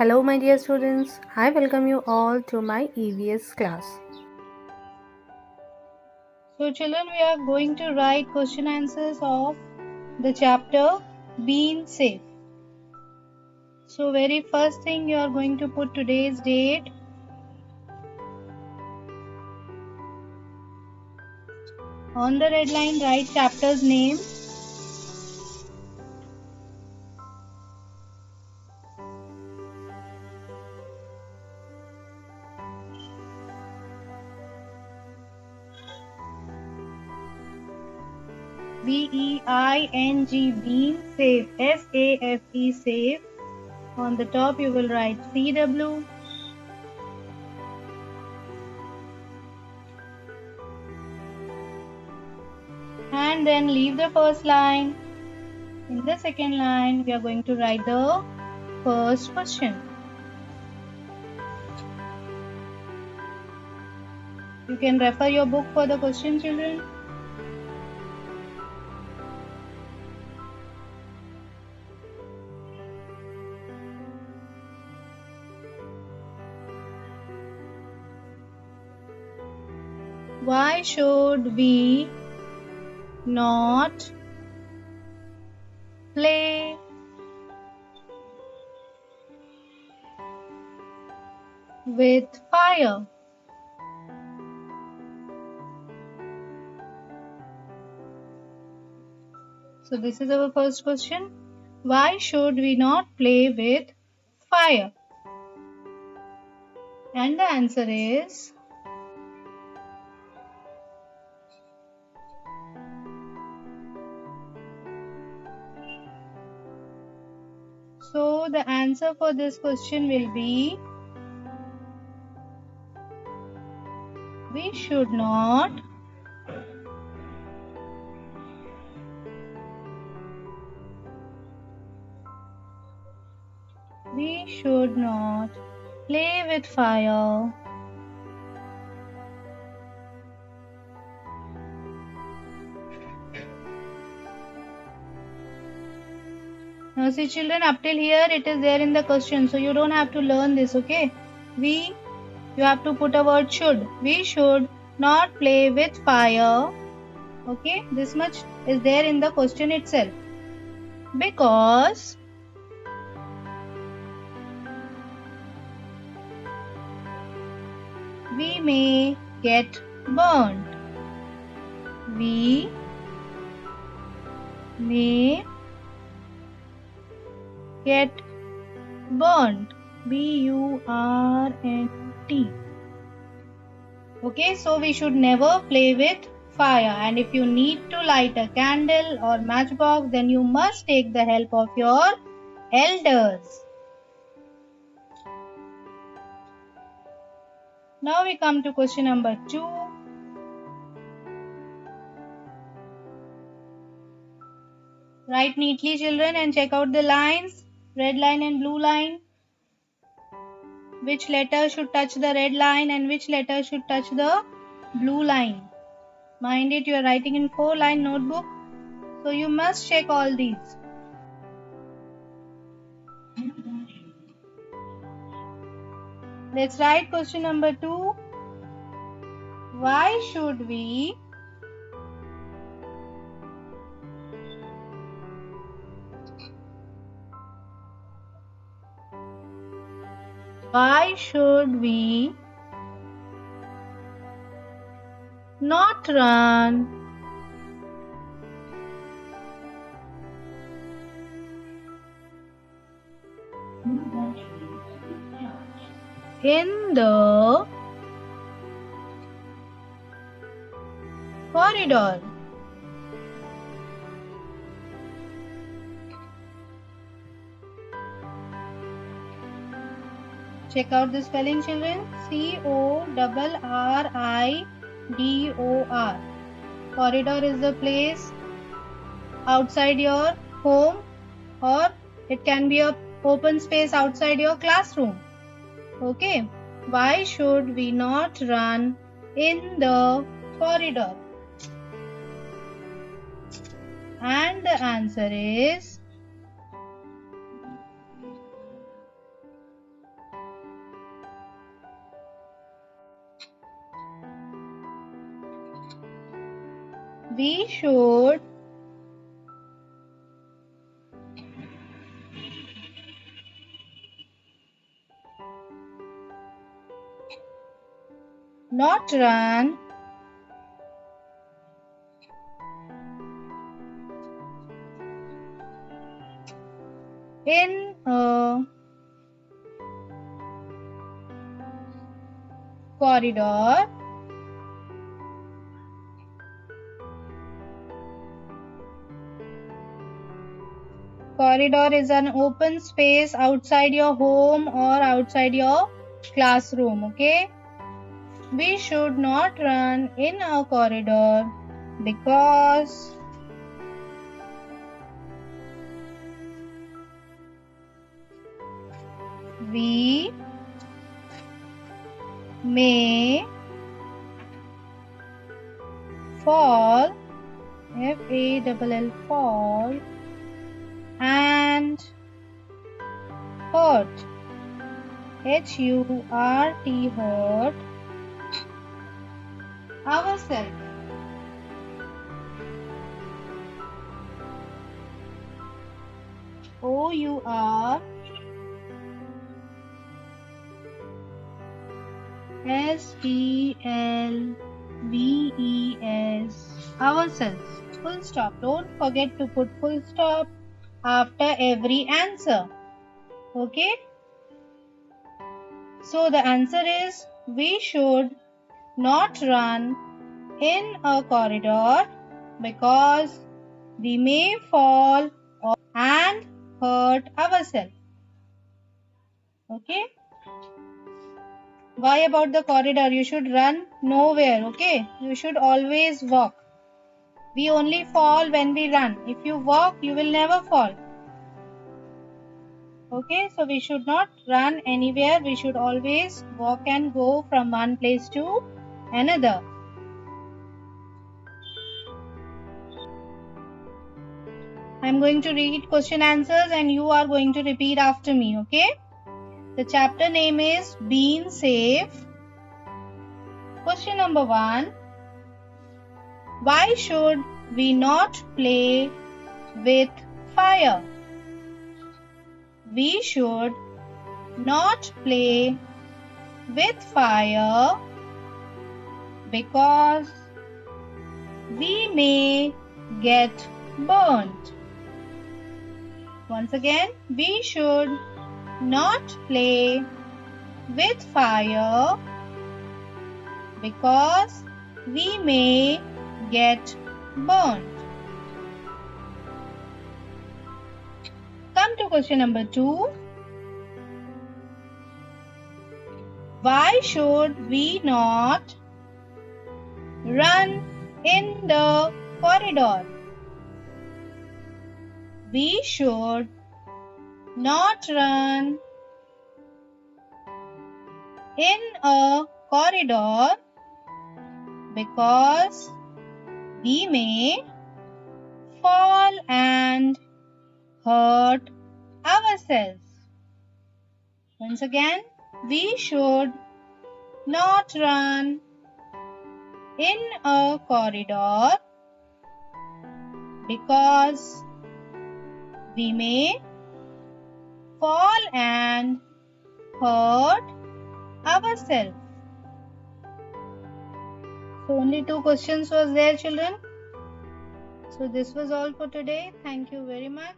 Hello, my dear students. I welcome you all to my EVS class. So children, we are going to write question answers of the chapter Being Safe. So very first thing you are going to put today's date. On the red line write chapter's name. BEING Being Safe, SAFE Safe. On the top you will write CW. And then leave the first line. In the second line we are going to write the first question. You can refer your book for the question, children. Why should we not play with fire? So this is our first question. Why should we not play with fire? And the answer is so the answer for this question will be we should not play with fire. Now see children, up till here it is there in the question, so you don't have to learn this, okay? You have to put a word should. We should not play with fire. Okay, this much is there in the question itself. Because we may get burnt. We may get burnt. B-U-R-N-T. Okay, so we should never play with fire, and if you need to light a candle or matchbox, then you must take the help of your elders. Now we come to question number 2. Write neatly children and check out the lines, red line and blue line. Which letter should touch the red line and which letter should touch the blue line. Mind it, you are writing in 4-line notebook, so you must check all these. Let's write question number 2. Why should we not run in the corridor? Check out the spelling children. C-O-R-R-I-D-O-R. Corridor is the place outside your home, or it can be a open space outside your classroom. Okay. Why should we not run in the corridor? And the answer is We should not run in a corridor Corridor is an open space outside your home or outside your classroom. Okay, we should not run in a corridor because we may fall, F-A-L-L, fall, and hurt, H-U-R-T, hurt ourselves. O-U-R-S-E-L-V-E-S, ourselves. Full stop. Don't forget to put full stop after every answer. Okay? So the answer is we should not run in a corridor because we may fall and hurt ourselves. Okay? Why about the corridor? You should run nowhere. Okay? You should always walk. We only fall when we run. If you walk, you will never fall. Okay, so we should not run anywhere. We should always walk and go from one place to another. I'm going to read question answers and you are going to repeat after me. Okay? The chapter name is Being Safe. Question number 1. Why should we not play with fire? We should not play with fire because we may get burnt. Once again, we should not play with fire because we may get burnt. Come to question number 2. Why should we not run in the corridor? We should not run in a corridor because we may fall and hurt ourselves. Once again, we should not run in a corridor because we may fall and hurt ourselves. So only 2 questions was there, children. So this was all for today. Thank you very much.